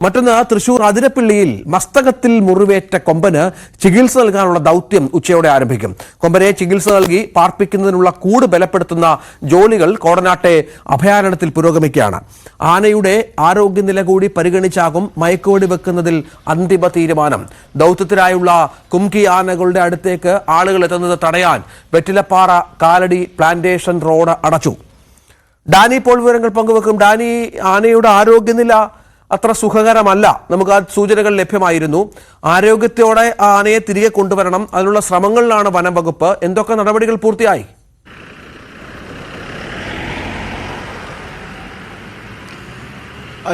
മറ്റൊന്ന് തൃശൂർ അതിരപ്പിള്ളിയിൽ മസ്തകത്തിൽ മുറിവേറ്റ കൊമ്പന് ചികിത്സ നൽകാനുള്ള ദൗത്യം ഉച്ചയോടെ ആരംഭിക്കും. കൊമ്പനെ ചികിത്സ നൽകി പാർപ്പിക്കുന്നതിനുള്ള കൂട് ബലപ്പെടുത്തുന്ന ജോലികൾ കോടനാട്ടെ അഭയാരണ്യത്തിൽ പുരോഗമിക്കുകയാണ്. ആനയുടെ ആരോഗ്യനില കൂടി പരിഗണിച്ചാകും മയക്കുവെടി വെക്കുന്നതിൽ അന്തിമ തീരുമാനം. ദൗത്യത്തിനായുള്ള കുംകി ആനകളുടെ അടുത്തേക്ക് ആളുകൾ എത്തുന്നത് തടയാൻ വെറ്റിലപ്പാറ കാലടി പ്ലാന്റേഷൻ റോഡ് അടച്ചു. ഡാനി ഇപ്പോൾ വിവരങ്ങൾ പങ്കുവെക്കും. ഡാനി, ആനയുടെ ആരോഗ്യനില അത്ര സുഖകരമല്ല, നമുക്ക് ആ സൂചനകൾ ലഭ്യമായിരുന്നു. ആരോഗ്യത്തോടെ ആ ആനയെ തിരികെ കൊണ്ടുവരണം, അതിനുള്ള ശ്രമങ്ങളിലാണ് വനം വകുപ്പ്. എന്തൊക്കെ നടപടികൾ പൂർത്തിയായി?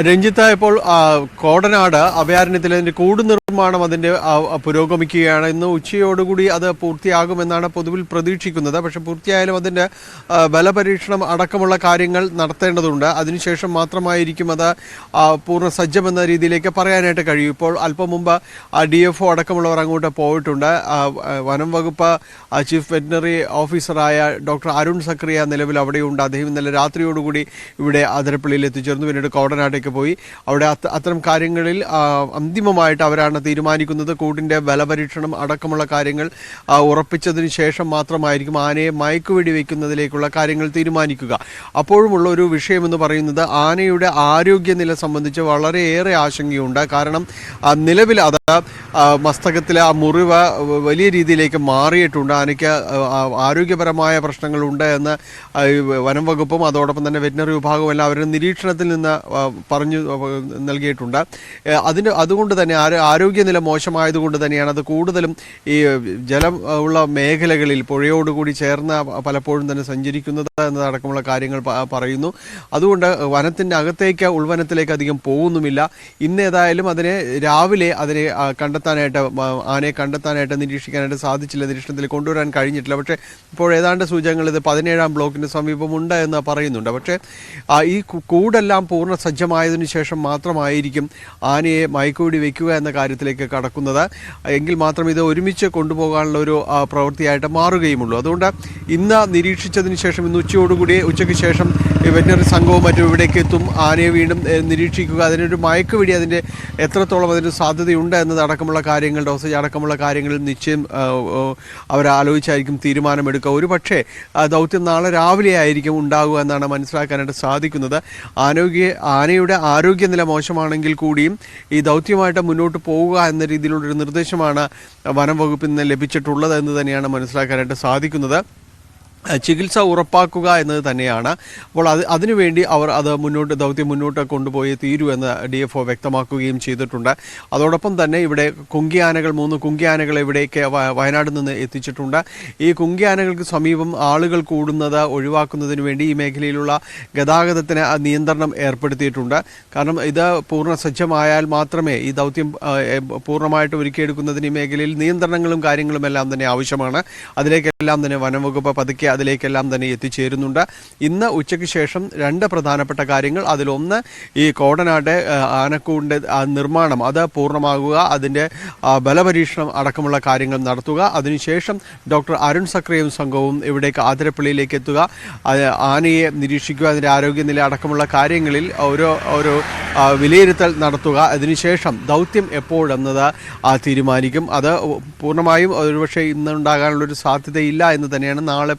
രഞ്ജിത്ത്, ഇപ്പോൾ കോടനാട് അഭയാരണ്യത്തിൽ അതിൻ്റെ കൂട് നിർമ്മാണം അതിൻ്റെ പുരോഗമിക്കുകയാണ്. ഇന്ന് ഉച്ചയോടുകൂടി അത് പൂർത്തിയാകുമെന്നാണ് പൊതുവിൽ പ്രതീക്ഷിക്കുന്നത്. പക്ഷേ പൂർത്തിയായാലും അതിൻ്റെ ബലപരീക്ഷണം അടക്കമുള്ള കാര്യങ്ങൾ നടത്തേണ്ടതുണ്ട്. അതിനുശേഷം മാത്രമായിരിക്കും അത് പൂർണ്ണ സജ്ജമെന്ന രീതിയിലേക്ക് പറയാനായിട്ട് കഴിയും. ഇപ്പോൾ അല്പം മുമ്പ് DFO അടക്കമുള്ളവർ അങ്ങോട്ട് പോയിട്ടുണ്ട്. വനം വകുപ്പ് ചീഫ് വെറ്റിനറി ഓഫീസറായ ഡോക്ടർ അരുൺ സക്രിയ നിലവിൽ അവിടെയുണ്ട്. അദ്ദേഹം ഇന്നലെ രാത്രിയോടുകൂടി ഇവിടെ അതിരപ്പള്ളിയിൽ എത്തിച്ചേർന്നു. പിന്നീട് കോടനാട്ടേക്ക് പോയി. അവിടെ അത്തരം കാര്യങ്ങളിൽ അന്തിമമായിട്ട് അവരാണ് തീരുമാനിക്കുന്നത്. കൂടിൻ്റെ ബലപരീക്ഷണം അടക്കമുള്ള കാര്യങ്ങൾ ഉറപ്പിച്ചതിന് ശേഷം മാത്രമായിരിക്കും ആനയെ മയക്കുവെടി വയ്ക്കുന്നതിലേക്കുള്ള കാര്യങ്ങൾ തീരുമാനിക്കുക. അപ്പോഴുമുള്ള ഒരു വിഷയമെന്ന് പറയുന്നത് ആനയുടെ ആരോഗ്യനില സംബന്ധിച്ച് വളരെയേറെ ആശങ്കയുണ്ട്. കാരണം നിലവിൽ അത് മസ്തകത്തിലെ ആ മുറിവ് വലിയ രീതിയിലേക്ക് മാറിയിട്ടുണ്ട്. ആനയ്ക്ക് ആരോഗ്യപരമായ പ്രശ്നങ്ങളുണ്ട് എന്ന് വനം വകുപ്പും അതോടൊപ്പം തന്നെ വെറ്റിനറി വിഭാഗവും എല്ലാവരും നിരീക്ഷണത്തിൽ നിന്ന് പറഞ്ഞു നൽകിയിട്ടുണ്ട്. അതുകൊണ്ട് തന്നെ ആരോഗ്യനില മോശമായതുകൊണ്ട് തന്നെയാണ് അത് കൂടുതലും ഈ ജലം ഉള്ള മേഖലകളിൽ പുഴയോടുകൂടി ചേർന്ന് പലപ്പോഴും തന്നെ സഞ്ചരിക്കുന്നത് എന്നതടക്കമുള്ള കാര്യങ്ങൾ പറയുന്നു. അതുകൊണ്ട് വനത്തിൻ്റെ അകത്തേക്ക് ഉൾവനത്തിലേക്ക് അധികം പോകുന്നുമില്ല. ഇന്ന് ഏതായാലും രാവിലെ അതിനെ കണ്ടെത്താനായിട്ട് ആനയെ കണ്ടെത്താനായിട്ട് നിരീക്ഷിക്കാനായിട്ട് സാധിച്ചില്ല, നിരീക്ഷണത്തിൽ കൊണ്ടുവരാൻ കഴിഞ്ഞിട്ടില്ല. പക്ഷേ ഇപ്പോൾ ഏതാണ്ട് സൂചനകൾ ഇത് 17-ാം ബ്ലോക്കിന് സമീപമുണ്ട് എന്ന് പറയുന്നുണ്ട്. പക്ഷേ ഈ കൂടെല്ലാം പൂർണ്ണ സജ്ജമായതിനു ശേഷം മാത്രമായിരിക്കും ആനയെ മയക്കുവെടി വയ്ക്കുക എന്ന കാര്യത്തിലേക്ക് കടക്കുന്നത്. എങ്കിൽ മാത്രം ഇത് ഒരുമിച്ച് കൊണ്ടുപോകാനുള്ള ഒരു പ്രവൃത്തിയായിട്ട് മാറുകയുമുള്ളൂ. അതുകൊണ്ട് ഇന്ന് നിരീക്ഷിച്ചതിന് ശേഷം ഇന്ന് ഉച്ചയ്ക്ക് ശേഷം വെറ്റിനറി സംഘവും മറ്റും ഇവിടേക്ക് എത്തും. ആനയെ വീണ്ടും നിരീക്ഷിക്കുക, അതിനൊരു മയക്കുവെടി അതിൻ്റെ എത്രത്തോളം അതിന് സാധ്യതയുണ്ട് എന്നതടക്കമുള്ള കാര്യങ്ങൾ, ഡോസേജ് അടക്കമുള്ള കാര്യങ്ങളിൽ നിശ്ചയം അവരാലോചിച്ചായിരിക്കും തീരുമാനമെടുക്കുക. ഒരു പക്ഷേ ദൗത്യം നാളെ രാവിലെ ആയിരിക്കും ഉണ്ടാകുക എന്നാണ് മനസ്സിലാക്കാനായിട്ട് സാധിക്കുന്നത്. ആനയുടെ ആരോഗ്യനില മോശമാണെങ്കിൽ കൂടിയും ഈ ദൗത്യമായിട്ട് മുന്നോട്ട് പോവുക എന്ന രീതിയിലുള്ളൊരു നിർദ്ദേശമാണ് വനം വകുപ്പിൽ നിന്ന് ലഭിച്ചിട്ടുള്ളത് എന്ന് തന്നെയാണ് മനസ്സിലാക്കാനായിട്ട് സാധിക്കുന്നത്. ചികിത്സ ഉറപ്പാക്കുക എന്നത് തന്നെയാണ്. അപ്പോൾ അതിനുവേണ്ടി അവർ ദൗത്യം മുന്നോട്ട് കൊണ്ടുപോയി തീരൂ എന്ന് DFO വ്യക്തമാക്കുകയും ചെയ്തിട്ടുണ്ട്. അതോടൊപ്പം തന്നെ ഇവിടെ 3 കുങ്കിയാനകൾ ഇവിടേക്ക് വയനാട് നിന്ന് എത്തിച്ചിട്ടുണ്ട്. ഈ കുങ്കിയാനകൾക്ക് സമീപം ആളുകൾ കൂടുന്നത് ഒഴിവാക്കുന്നതിന് വേണ്ടി ഈ മേഖലയിലുള്ള ഗതാഗതത്തിന് നിയന്ത്രണം ഏർപ്പെടുത്തിയിട്ടുണ്ട്. കാരണം ഇത് പൂർണ്ണ സജ്ജമായാൽ മാത്രമേ ഈ ദൗത്യം പൂർണ്ണമായിട്ട് ഒരുക്കിയെടുക്കുന്നതിന് ഈ മേഖലയിൽ നിയന്ത്രണങ്ങളും കാര്യങ്ങളും എല്ലാം തന്നെ ആവശ്യമാണ്. അതിലേക്കെല്ലാം തന്നെ വനംവകുപ്പ് പതുക്കെ അതിലേക്കെല്ലാം തന്നെ എത്തിച്ചേരുന്നുണ്ട്. ഇന്ന് ഉച്ചയ്ക്ക് ശേഷം 2 പ്രധാനപ്പെട്ട കാര്യങ്ങൾ, അതിലൊന്ന് ഈ കോടനാട് ആനക്കൂടിൻ്റെ നിർമ്മാണം അത് പൂർണ്ണമാകുക, അതിൻ്റെ ബലപരീക്ഷണം അടക്കമുള്ള കാര്യങ്ങൾ നടത്തുക. അതിനുശേഷം ഡോക്ടർ അരുൺ സക്രിയയും സംഘവും ഇവിടേക്ക് അതിരപ്പള്ളിയിലേക്ക് എത്തുക, ആനയെ നിരീക്ഷിക്കുക, അതിൻ്റെ ആരോഗ്യനില അടക്കമുള്ള കാര്യങ്ങളിൽ ഓരോ വിലയിരുത്തൽ നടത്തുക. അതിനുശേഷം ദൗത്യം എപ്പോഴെന്നത് തീരുമാനിക്കും. അത് പൂർണ്ണമായും ഒരുപക്ഷെ ഇന്നുണ്ടാകാനുള്ളൊരു സാധ്യതയില്ല എന്ന് തന്നെയാണ്. നാളെ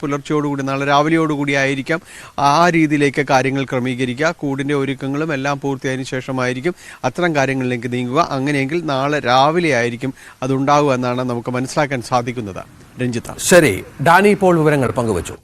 രാവിലെയോടുകൂടി ആയിരിക്കാം ആ രീതിയിലേക്ക് കാര്യങ്ങൾ ക്രമീകരിക്കുക. കൂടിൻ്റെ ഒരുക്കങ്ങളും എല്ലാം പൂർത്തിയായതിനു ശേഷമായിരിക്കും അത്തരം കാര്യങ്ങളിലേക്ക് നീങ്ങുക. അങ്ങനെയെങ്കിൽ നാളെ രാവിലെ ആയിരിക്കും അതുണ്ടാകുക എന്നാണ് നമുക്ക് മനസ്സിലാക്കാൻ സാധിക്കുന്നത്. രഞ്ജിത്ത്, ശരി. ഡാനി ഇപ്പോൾ വിവരങ്ങൾ പങ്കുവച്ചു.